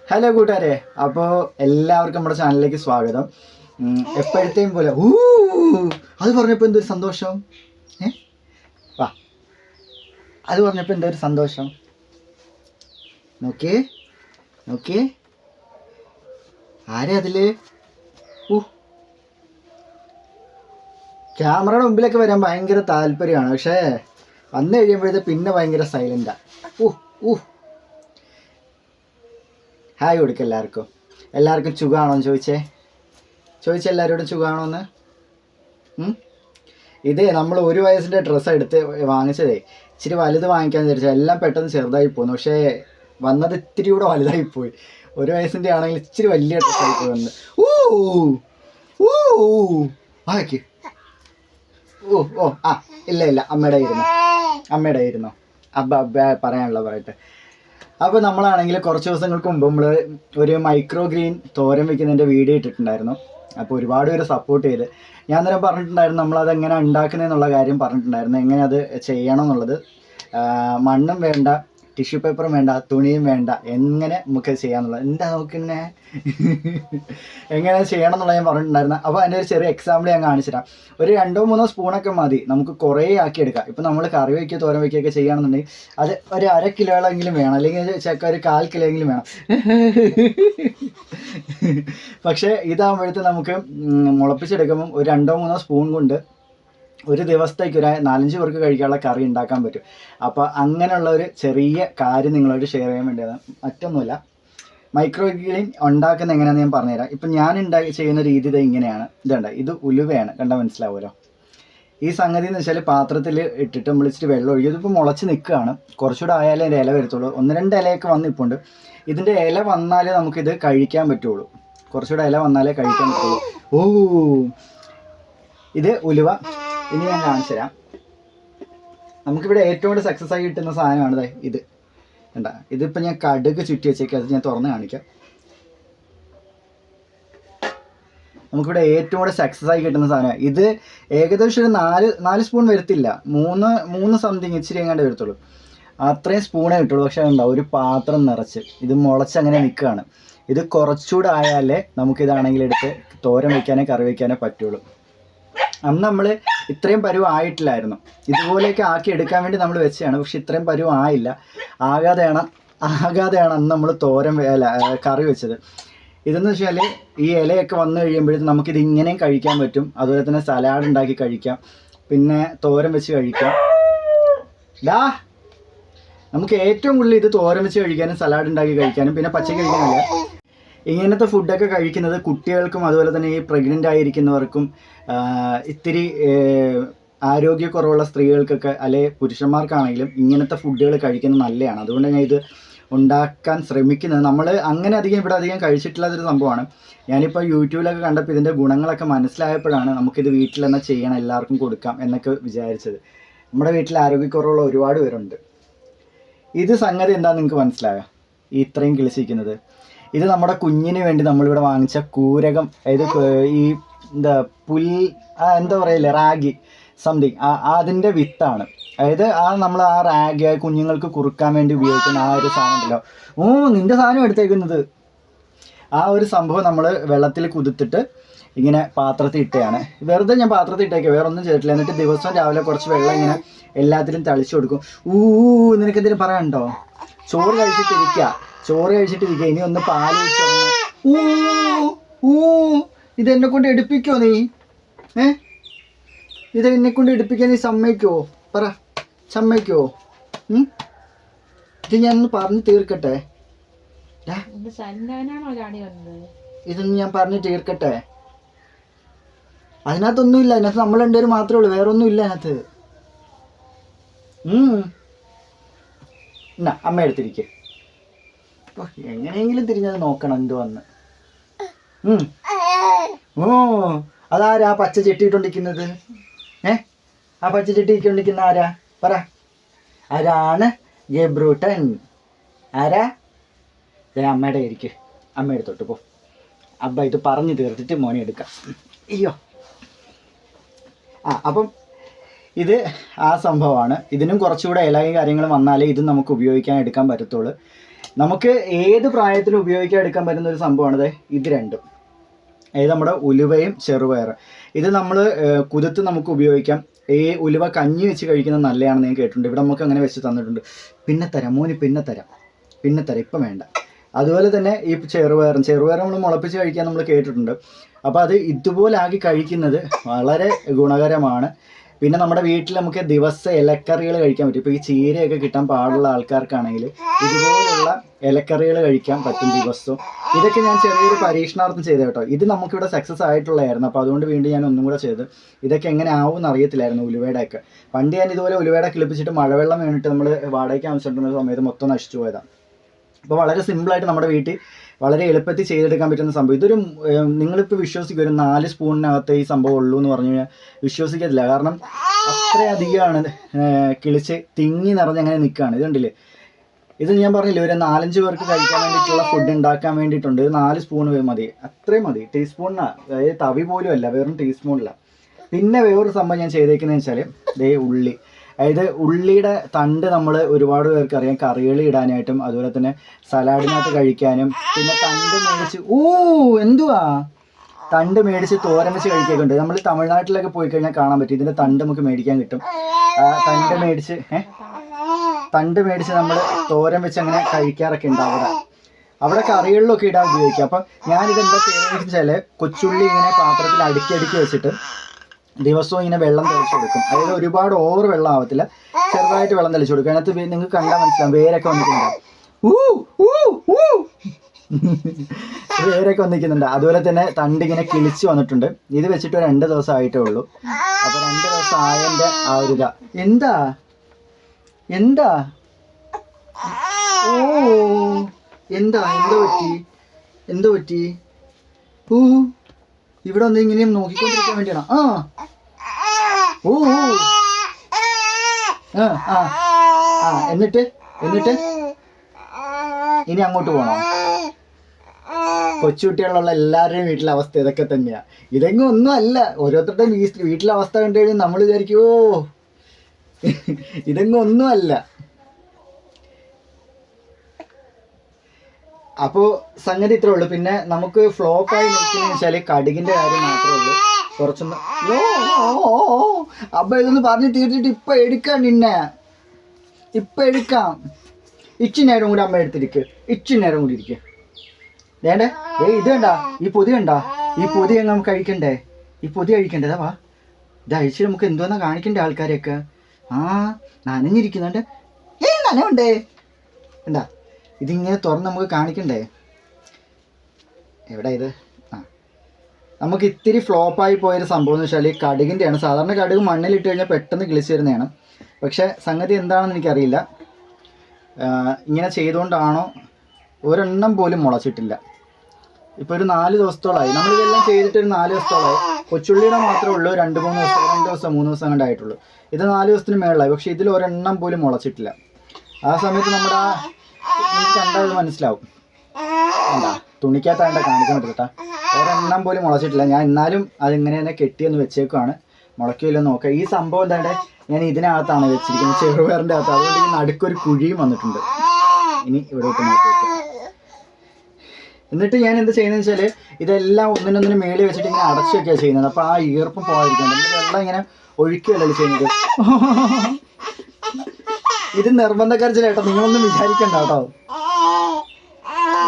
Hello കൂട്ടുകാരെ, അപ്പോൾ എല്ലാവർക്കും നമ്മുടെ ചാനലിലേക്ക് സ്വാഗതം. എപ്പോഴത്തെയും പോലെ അത് പറഞ്ഞപ്പോൾ എന്തൊരു സന്തോഷം. വാ, അത് പറഞ്ഞപ്പോൾ എന്തൊരു സന്തോഷം. നോക്കിയേ നോക്കിയേ, ആരെ അതില്? ക്യാമറയുടെ മുമ്പിലൊക്കെ വരാൻ ഭയങ്കര താല്പര്യമാണ്, പക്ഷേ വന്നു കഴിയുമ്പോഴത്തെ പിന്നെ ഭയങ്കര സൈലൻ്റാ. ഹായ് കൊടുക്കുക എല്ലാവർക്കും സുഖമാണോന്ന് ചോദിച്ചെല്ലാവരോടും സുഖമാണോന്ന്. ഇതേ നമ്മൾ 1 വയസ്സിൻ്റെ ഡ്രസ്സ് എടുത്ത് വാങ്ങിച്ചതേ, ഇച്ചിരി വലുത് വാങ്ങിക്കാന്ന് വിചാരിച്ചാൽ എല്ലാം പെട്ടെന്ന് ചെറുതായി പോകുന്നു. പക്ഷേ വന്നത് ഇത്തിരി കൂടെ വലുതായിപ്പോയി. 1 വയസ്സിൻ്റെ ആണെങ്കിൽ ഇച്ചിരി വലിയ ഡ്രസ്സായി പോയി വന്നത്. ആക്കി ഇല്ല അമ്മയുടെ ഇരുന്നോ. അബ്ബ പറയാനുള്ള പറയട്ടെ. അപ്പോൾ നമ്മളാണെങ്കിൽ കുറച്ച് ദിവസങ്ങൾക്ക് മുമ്പ് നമ്മൾ ഒരു മൈക്രോ ഗ്രീൻ തോരൻ വയ്ക്കുന്നതിൻ്റെ വീഡിയോ ഇട്ടിട്ടുണ്ടായിരുന്നു. അപ്പോൾ ഒരുപാട് പേര് സപ്പോർട്ട് ചെയ്ത്. ഞാൻ അന്നേരം പറഞ്ഞിട്ടുണ്ടായിരുന്നു നമ്മളത് എങ്ങനെ ഉണ്ടാക്കുന്നതെന്നുള്ള കാര്യം പറഞ്ഞിട്ടുണ്ടായിരുന്നു, എങ്ങനെ അത് ചെയ്യണം എന്നുള്ളത്. മണ്ണും വേണ്ട, ടിഷ്യൂ പേപ്പറും വേണ്ട, തുണിയും വേണ്ട, എങ്ങനെ നമുക്ക് ചെയ്യാമെന്നുള്ളത്. എന്താ നോക്കുന്നേ എങ്ങനെ ചെയ്യണം എന്നുള്ളത് ഞാൻ പറഞ്ഞിട്ടുണ്ടായിരുന്നു. അപ്പോൾ അതിൻ്റെ ഒരു ചെറിയ എക്സാമ്പിൾ ഞാൻ കാണിച്ചുതരാം. ഒരു 2-3 സ്പൂണൊക്കെ മതി, നമുക്ക് കുറേ ആക്കിയെടുക്കാം. ഇപ്പം നമ്മൾ കറി വയ്ക്കുക, തോരൻ വയ്ക്കുകയൊക്കെ ചെയ്യുകയാണെന്നുണ്ടെങ്കിൽ അത് ഒരു 1/2 കിലോയെങ്കിലും വേണം, അല്ലെങ്കിൽ ചക്ക ഒരു 1/4 കിലോയെങ്കിലും വേണം. പക്ഷേ ഇതാകുമ്പോഴത്തെ നമുക്ക് മുളപ്പിച്ചെടുക്കുമ്പം ഒരു 2-3 സ്പൂൺ കൊണ്ട് ഒരു ദിവസത്തേക്ക് ഒരു 4-5 പേർക്ക് കഴിക്കാനുള്ള കറി ഉണ്ടാക്കാൻ പറ്റും. അപ്പോൾ അങ്ങനെയുള്ള ഒരു ചെറിയ കാര്യം നിങ്ങളോട് ഷെയർ ചെയ്യാൻ വേണ്ടിയാണ്, മറ്റൊന്നുമില്ല. മൈക്രോ ഗ്രീൻ ഉണ്ടാക്കുന്ന എങ്ങനെയാണെന്ന് ഞാൻ പറഞ്ഞുതരാം. ഇപ്പം ഞാൻ ചെയ്യുന്ന രീതി ഇങ്ങനെയാണ്. ഇത് ഉലുവയാണ്, കണ്ടാൽ മനസ്സിലാവുമല്ലോ. ഈ സംഗതി എന്ന് വെച്ചാൽ പാത്രത്തിൽ ഇട്ടിട്ട് നമ്മൾ ഇച്ചിരി വെള്ളം ഒഴിക്കും. ഇതിപ്പോൾ മുളച്ച് നിൽക്കുകയാണ്, കുറച്ചുകൂടെ ആയാലേ എൻ്റെ ഇല വരത്തുള്ളൂ. 1-2 ഇലയൊക്കെ വന്നിപ്പുണ്ട്. ഇതിൻ്റെ ഇല വന്നാലേ നമുക്കിത് കഴിക്കാൻ പറ്റുള്ളൂ, കുറച്ചുകൂടെ ഇല വന്നാലേ കഴിക്കാൻ പറ്റുള്ളൂ. ഇത് ഉലുവ. ഇനി ഞാൻ കാണിച്ചു തരാം. നമുക്കിവിടെ ഏറ്റവും കൂടുതൽ സക്സസ് ആയി കിട്ടുന്ന സാധനമാണ് ഇത്. കണ്ട, ഇതിപ്പോൾ ഞാൻ കടുക് ചുറ്റി വെച്ചേക്കാം, അത് ഞാൻ തുറന്ന് കാണിക്കാം. നമുക്കിവിടെ ഏറ്റവും കൂടുതൽ സക്സസ് ആയി കിട്ടുന്ന സാധനമാണ് ഇത്. ഏകദേശം ഒരു 4 സ്പൂൺ വരത്തില്ല, 3 സംതിങ് ഇച്ചിരി എങ്ങാണ്ട് വരത്തുള്ളൂ. അത്രയും സ്പൂണേ കിട്ടുള്ളൂ. പക്ഷേ ഉണ്ടാവും ഒരു പാത്രം നിറച്ച് ഇത് മുളച്ച് അങ്ങനെ നിൽക്കുകയാണ്. ഇത് കുറച്ചുകൂടെ ആയാലേ നമുക്കിതാണെങ്കിൽ എടുത്ത് തോരൻ വയ്ക്കാനോ കറി വയ്ക്കാനോ പറ്റുള്ളൂ. അന്ന് നമ്മൾ ഇത്രയും പരുവം ആയിട്ടില്ലായിരുന്നു. ഇതുപോലെയൊക്കെ ആക്കി എടുക്കാൻ വേണ്ടി നമ്മൾ വെച്ചതാണ്, പക്ഷെ ഇത്രയും പരുവം ആയില്ല. ആകാതെയാണ് അന്ന് നമ്മൾ തോരൻ കറി വെച്ചത്. ഇതെന്ന് വെച്ചാൽ ഈ ഇലയൊക്കെ വന്നു കഴിയുമ്പോഴത്തേക്കും നമുക്കിത് ഇങ്ങനെയും കഴിക്കാൻ പറ്റും, അതുപോലെ തന്നെ സലാഡ് ഉണ്ടാക്കി കഴിക്കാം, പിന്നെ തോരൻ വെച്ച് കഴിക്കാം. നമുക്ക് ഏറ്റവും കൂടുതൽ ഇത് തോരൻ വെച്ച് കഴിക്കാനും സലാഡ് ഉണ്ടാക്കി കഴിക്കാനും പിന്നെ പച്ചക്ക് കഴിക്കാനല്ല. ഇങ്ങനത്തെ ഫുഡൊക്കെ കഴിക്കുന്നത് കുട്ടികൾക്കും അതുപോലെ തന്നെ ഈ പ്രഗ്നൻ്റ് ആയിരിക്കുന്നവർക്കും ഇത്തിരി ആരോഗ്യക്കുറവുള്ള സ്ത്രീകൾക്കൊക്കെ അല്ലെ പുരുഷന്മാർക്കാണെങ്കിലും ഇങ്ങനത്തെ ഫുഡുകൾ കഴിക്കുന്നത് നല്ലതാണ്. അതുകൊണ്ട് ഞാൻ ഇത് ഉണ്ടാക്കാൻ ശ്രമിക്കുന്നത്. നമ്മൾ അങ്ങനെ ഇവിടെ അധികം കഴിച്ചിട്ടുള്ളതൊരു സംഭവമാണ്. ഞാനിപ്പോൾ യൂട്യൂബിലൊക്കെ കണ്ടപ്പോൾ ഇതിൻ്റെ ഗുണങ്ങളൊക്കെ മനസ്സിലായപ്പോഴാണ് നമുക്കിത് വീട്ടിൽ തന്നെ ചെയ്യണം, എല്ലാവർക്കും കൊടുക്കാം എന്നൊക്കെ വിചാരിച്ചത്. നമ്മുടെ വീട്ടിൽ ആരോഗ്യക്കുറവുള്ള ഒരുപാട് പേരുണ്ട്. ഇത് സംഗതി എന്താണെന്ന് നിങ്ങൾക്ക് മനസ്സിലായോ? ഇത്രയും കിളിച്ചിരിക്കുന്നത് ഇത് നമ്മുടെ കുഞ്ഞിന് വേണ്ടി നമ്മളിവിടെ വാങ്ങിച്ച കൂരകം, അതായത് ഈ എന്താ പറയില്ലേ, റാഗി സംതിങ്, അതിൻ്റെ വിത്താണ്. അതായത് നമ്മൾ ആ റാഗി കുഞ്ഞുങ്ങൾക്ക് കുറുക്കാൻ വേണ്ടി ഉപയോഗിക്കുന്ന ആ ഒരു സാധനം ഉണ്ടല്ലോ. നിൻ്റെ സാധനം എടുത്തേക്കുന്നത് ആ ഒരു സംഭവം നമ്മൾ വെള്ളത്തിൽ കുതിർത്തിട്ട് ഇങ്ങനെ പാത്രത്തിൽ ഇട്ടതാണ്. വെറുതെ ഞാൻ പാത്രത്തിൽ ഇട്ടേക്കുക, വേറെ ഒന്നും ചെയ്തിട്ടില്ല. എന്നിട്ട് ദിവസവും രാവിലെ കുറച്ച് വെള്ളം ഇങ്ങനെ എല്ലാത്തിലും തളിച്ചു കൊടുക്കും. നിനക്കെന്തെങ്കിലും പറയാനുണ്ടോ? ചോറ് കഴിച്ചിട്ടിരിക്കുക, ഇനി ഒന്ന് പാല് വെച്ചോ. ഇതെന്നെ കൊണ്ട് എടുപ്പിക്കോ നീ? ഇതെന്നെ കൊണ്ട് എടുപ്പിക്കാൻ നീ സമ്മതിക്കോ? പറ, സമ്മതിക്കോ? ഇത് ഞാനൊന്ന് പറഞ്ഞു തീർക്കട്ടെ. ഇതൊന്ന് ഞാൻ പറഞ്ഞു തീർക്കട്ടെ. അതിനകത്തൊന്നുമില്ല, അതിനകത്ത് നമ്മൾ രണ്ടുപേരും മാത്രമേ ഉള്ളൂ, വേറെ ഒന്നും ഇല്ല അതിനകത്ത്. എന്നാ അമ്മ എടുത്തിരിക്കേ. എങ്ങനെയെങ്കിലും തിരിഞ്ഞത് നോക്കണം എന്ത് വന്ന്. അതാരാ പച്ച ചെട്ടി ഇട്ടോണ്ടിരിക്കുന്നത്? ആ പച്ച ചെട്ടി ഇട്ടോണ്ടിരിക്കുന്ന ആരാ? പറ, ആരാണ്? ഗബ്രൂട്ടൻ. ആരാ? അമ്മയുടെ ഇരിക്കും, അമ്മ എടുത്തോട്ട് പോ. അബ്ബ ഇത് പറഞ്ഞു തീർത്തിട്ട് മോനെ എടുക്കാം. അയ്യോ. അപ്പം ഇത് ആ സംഭവമാണ്. ഇതിനും കുറച്ചുകൂടെ ഇലയും കാര്യങ്ങളും വന്നാലേ ഇത് നമുക്ക് ഉപയോഗിക്കാൻ എടുക്കാൻ പറ്റത്തുള്ളൂ. നമുക്ക് ഏത് പ്രായത്തിലും ഉപയോഗിക്കാൻ എടുക്കാൻ പറ്റുന്ന ഒരു സംഭവമാണിത് ഇത് രണ്ടും. അതായത് നമ്മുടെ ഉലുവയും ചെറുപയറും. ഇത് നമ്മൾ കുതിർത്ത് നമുക്ക് ഉപയോഗിക്കാം. ഈ ഉലുവ കഞ്ഞി വെച്ച് കഴിക്കുന്നത് നല്ലതാണെന്ന് ഞാൻ കേട്ടിട്ടുണ്ട്. ഇവിടെ നമുക്ക് അങ്ങനെ വെച്ച് തന്നിട്ടുണ്ട്. പിന്നെ തരാം മോന്, പിന്നെ തരാം ഇപ്പം വേണ്ട. അതുപോലെ തന്നെ ഈ ചെറുപയർ നമ്മൾ മുളപ്പിച്ച് കഴിക്കാൻ നമ്മൾ കേട്ടിട്ടുണ്ട്. അപ്പോൾ അത് ഇതുപോലെ ആക്കി കഴിക്കുന്നത് വളരെ ഗുണകരമാണ്. പിന്നെ നമ്മുടെ വീട്ടിൽ നമുക്ക് ദിവസം ഇലക്കറികൾ കഴിക്കാൻ പറ്റും. ഇപ്പോൾ ഈ ചീരയൊക്കെ കിട്ടാൻ പാടുള്ള ആൾക്കാർക്കാണെങ്കിൽ ഇതുപോലുള്ള ഇലക്കറികൾ കഴിക്കാൻ പറ്റും ദിവസവും. ഇതൊക്കെ ഞാൻ ചെറിയൊരു പരീക്ഷണാർത്ഥം ചെയ്ത കേട്ടോ. ഇത് നമുക്കിവിടെ സക്സസ് ആയിട്ടുള്ളതായിരുന്നു. അപ്പോൾ അതുകൊണ്ട് വീണ്ടും ഞാൻ ഒന്നും കൂടെ ചെയ്ത്. ഇതൊക്കെ എങ്ങനെ ആവുമെന്ന് അറിയത്തില്ലായിരുന്നു ഉലുവയുടെ ഒക്കെ. പണ്ട് ഞാൻ ഇതുപോലെ ഉലുവയുടെ കിളിപ്പിച്ചിട്ട് മഴവെള്ളം വീണിട്ട് നമ്മൾ വാടകയ്ക്ക് ആവശ്യമുണ്ടെന്ന സമയത്ത് മൊത്തം നശിച്ചു പോയതാണ്. അപ്പോൾ വളരെ സിമ്പിളായിട്ട് നമ്മുടെ വീട്ടിൽ വളരെ എളുപ്പത്തിൽ ചെയ്തെടുക്കാൻ പറ്റുന്ന സംഭവം. ഇതൊരു നിങ്ങളിപ്പോൾ വിശ്വസിക്കും ഒരു 4 സ്പൂണിനകത്ത് ഈ സംഭവം ഉള്ളൂ എന്ന് പറഞ്ഞു കഴിഞ്ഞാൽ വിശ്വസിക്കത്തില്ല. കാരണം അത്രയധികമാണ് കിളിച്ച് തിങ്ങി നിറഞ്ഞ് അങ്ങനെ നിൽക്കുകയാണ്. ഇതുണ്ടല്ലേ, ഇത് ഞാൻ പറഞ്ഞില്ലേ ഒരു 4-5 പേർക്ക് കഴിക്കാൻ വേണ്ടിയിട്ടുള്ള ഫുഡ് ഉണ്ടാക്കാൻ വേണ്ടിയിട്ടുണ്ട്. 4 സ്പൂൺ മതി, അത്രയും മതി. ടീസ്പൂണിനാണ്, അതായത് തവി പോലും അല്ല, വെറും ടീസ്പൂണിലാണ്. പിന്നെ വേറൊരു സംഭവം ഞാൻ ചെയ്തേക്കുന്നതെന്ന് വെച്ചാൽ ദേ ഉള്ളി. അതായത് ഉള്ളിയുടെ തണ്ട് നമ്മൾ ഒരുപാട് പേർക്ക് അറിയാം കറികളിൽ ഇടാനായിട്ടും അതുപോലെ തന്നെ സലാഡിനകത്ത് കഴിക്കാനും. പിന്നെ തണ്ട് മേടിച്ച് എന്തുവാ തണ്ട് മേടിച്ച് തോരൻ വെച്ച് കഴിക്കുകയൊക്കെ ഉണ്ട്. നമ്മൾ തമിഴ്നാട്ടിലൊക്കെ പോയി കഴിഞ്ഞാൽ കാണാൻ പറ്റും. ഇതിൻ്റെ തണ്ട് നമുക്ക് മേടിക്കാൻ കിട്ടും. തണ്ട് മേടിച്ച് നമ്മൾ തോരൻ വെച്ച് അങ്ങനെ കഴിക്കാറൊക്കെ ഉണ്ട്. അവിടെ കറികളിലൊക്കെ ഇടാൻ ഉപയോഗിക്കാം. അപ്പം ഞാനിതെന്താ ചെയ്യുന്നതെന്ന് വെച്ചാൽ കൊച്ചുള്ളി ഇങ്ങനെ പാത്രത്തിൽ അടുക്കി വെച്ചിട്ട് ദിവസവും ഇങ്ങനെ വെള്ളം തെളിച്ചു കൊടുക്കും. അതായത് ഒരുപാട് ഓവർ വെള്ളം ആവത്തില്ല, ചെറുതായിട്ട് വെള്ളം തെളിച്ചു കൊടുക്കും. അതിനകത്ത് നിങ്ങൾക്ക് കണ്ടാൽ മനസ്സിലാവും വേരൊക്കെ വന്നിട്ടുണ്ടാവും. വേരൊക്കെ വന്നിരിക്കുന്നുണ്ട്. അതുപോലെ തന്നെ തണ്ട് ഇങ്ങനെ കിളിച്ച് വന്നിട്ടുണ്ട്. ഇത് വെച്ചിട്ട് 2 ദിവസം ആയിട്ടേ ഉള്ളൂ. അപ്പോൾ 2 ദിവസം ആയതിൻ്റെ ആ ഒരു ഇതാ. എന്താ എന്താ എന്തോ പറ്റി? ഇവിടെ വന്ന് ഇങ്ങനെയും നോക്കിക്കൊണ്ടിരിക്കാൻ വേണ്ടിയാണോ? എന്നിട്ട് ഇനി അങ്ങോട്ട് പോകണോ? കൊച്ചുകുട്ടികളുള്ള എല്ലാവരുടെയും വീട്ടിലെ അവസ്ഥ ഇതൊക്കെ തന്നെയാണ്. ഇതെങ്ങും ഒന്നും അല്ല. ഓരോരുത്തരുടെയും വീട്ടിലെ അവസ്ഥ കണ്ടു കഴിഞ്ഞാൽ നമ്മൾ വിചാരിക്കുമോ ഇതെങ്ങും ഒന്നും അല്ല. അപ്പോൾ സംഗതി ഇത്രേ ഉള്ളൂ. പിന്നെ നമുക്ക് ഫ്ലോപ്പായി നിൽക്കുന്നതെന്ന് വെച്ചാൽ കടുകിൻ്റെ കാര്യം മാത്രമേ ഉള്ളൂ. കുറച്ചൊന്ന് അപ്പൊ ഇതൊന്ന് പറഞ്ഞ് തീർത്തിട്ട് ഇപ്പം എടുക്കാം. ഇപ്പം എടുക്കാം. ഇച്ചിരി നേരം കൂടി അമ്മ എടുത്തിരിക്കുക. ഇച്ചിരി നേരം കൂടി ഇരിക്കുക. വേണ്ടേ? ഇത് കണ്ട, ഈ പൊതി കണ്ട, ഈ പൊതി നമുക്ക് കഴിക്കണ്ടേ? ഈ പൊതി കഴിക്കണ്ടേ? വാ, ഇത് അഴിച്ച് നമുക്ക് എന്തോന്നാ കാണിക്കണ്ടേ ആൾക്കാരെയൊക്കെ? നനഞ്ഞിരിക്കുന്നുണ്ട്. നനവുണ്ടേ എന്താ ഇതിങ്ങനെ തുറന്ന് നമുക്ക് കാണിക്കണ്ടേ? എവിടെ ഇത്? നമുക്ക് ഇത്തിരി ഫ്ലോപ്പായി പോയൊരു സംഭവം എന്ന് വെച്ചാൽ കടുകിൻ്റെയാണ്. സാധാരണ കടുക് മണ്ണിലിട്ട് കഴിഞ്ഞാൽ പെട്ടെന്ന് കിളിച്ച് വരുന്നതാണ്. പക്ഷേ സംഗതി എന്താണെന്ന് എനിക്കറിയില്ല. ഇങ്ങനെ ചെയ്തുകൊണ്ടാണോ ഒരെണ്ണം പോലും മുളച്ചിട്ടില്ല. ഇപ്പോൾ ഒരു 4 ദിവസത്തോളമായി. നമ്മളിതെല്ലാം ചെയ്തിട്ട് ഒരു 4 ദിവസത്തോളമായി. കൊച്ചുള്ളിയുടെ മാത്രമേ ഉള്ളൂ 2-3 ദിവസം, 2 ദിവസം 3 ദിവസം കണ്ടായിട്ടുള്ളൂ. ഇത് 4 ദിവസത്തിന് മേളിലായി. പക്ഷേ ഇതിൽ ഒരെണ്ണം പോലും മുളച്ചിട്ടില്ല. ആ സമയത്ത് നമ്മുടെ കണ്ടാൽ ഇത് മനസ്സിലാവും. എന്താ തുണിക്കകത്താണ്ട കാണിക്കാൻ പറ്റില്ല. ഒരെണ്ണം പോലും മുളച്ചിട്ടില്ല. ഞാൻ എന്നാലും അതിങ്ങനെ തന്നെ കെട്ടിയൊന്ന് വെച്ചേക്കുവാണ്. മുളയ്ക്കില്ലെന്ന് നോക്കാം. ഈ സംഭവം എന്താണ്ട് ഞാൻ ഇതിനകത്താണ് വെച്ചിരിക്കുന്നത്, ചെറുപയറിൻ്റെ അകത്ത്. അതുകൊണ്ട് ഈ നടുക്കൊരു കുഴിയും വന്നിട്ടുണ്ട്. ഇനി ഇവിടോട്ട് നോക്കി വയ്ക്കാം. എന്നിട്ട് ഞാൻ എന്ത് ചെയ്യുന്നതെന്ന് വെച്ചാൽ ഇതെല്ലാം ഒന്നിനൊന്നിന് മേളിൽ വെച്ചിട്ട് ഇങ്ങനെ അടച്ചു വയ്ക്കുകയാണ് ചെയ്യുന്നത്. അപ്പോൾ ആ ഈർപ്പം പോകാതിരിക്കാൻ വെള്ളം ഇങ്ങനെ ഒഴിക്കുകയല്ലല്ലോ ചെയ്യുന്നത്. ഇത് നിർബന്ധക്കാരിച്ചില്ല, നിങ്ങളൊന്നും വിചാരിക്കണ്ട കേട്ടോ.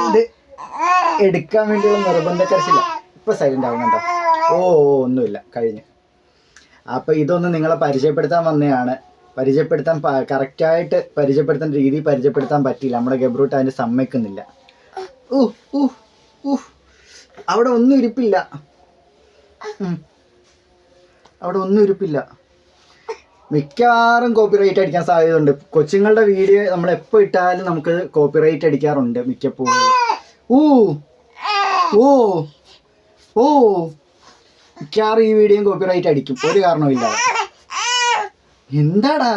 ഇത് എടുക്കാൻ വേണ്ടിയുള്ള നിർബന്ധക്കാരിച്ചില്ല. ഇപ്പം സൈലൻ്റ് ആവും കേട്ടോ. ഒന്നുമില്ല, കഴിഞ്ഞു. അപ്പോൾ ഇതൊന്ന് നിങ്ങളെ പരിചയപ്പെടുത്താൻ വന്നതാണ്. കറക്റ്റായിട്ട് പരിചയപ്പെടുത്താൻ രീതി പരിചയപ്പെടുത്താൻ പറ്റിയില്ല. നമ്മുടെ ഗബ്രൂട്ട് അതിന് സമ്മതിക്കുന്നില്ല. അവിടെ ഒന്നും ഇരിപ്പില്ല. മിക്കവാറും കോപ്പിറൈറ്റ് അടിക്കാൻ സാധ്യതയുണ്ട്. കൊച്ചുങ്ങളുടെ വീഡിയോ നമ്മൾ എപ്പോൾ ഇട്ടാലും നമുക്ക് കോപ്പിറൈറ്റ് അടിക്കാറുണ്ട് മിക്കപ്പോഴും. മിക്കവാറും ഈ വീഡിയോയും കോപ്പിറൈറ്റ് അടിക്കും, ഒരു കാരണവുമില്ല. എന്താടാ?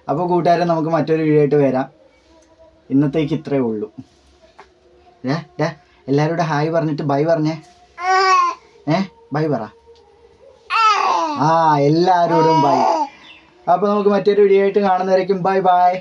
അപ്പോൾ കൂട്ടുകാരെ, നമുക്ക് മറ്റൊരു വീഡിയോ ആയിട്ട് വരാം. ഇന്നത്തേക്ക് ഇത്രയേ ഉള്ളൂ. എല്ലാവരോടും ഹായ് പറഞ്ഞിട്ട് ബൈ പറഞ്ഞേ. ബൈ പറ. എല്ലാവരോടും ബൈ. അപ്പോൾ നമുക്ക് മറ്റൊരു വീഡിയോ ആയിട്ട് കാണുന്നവരേക്കും ബൈ ബൈ.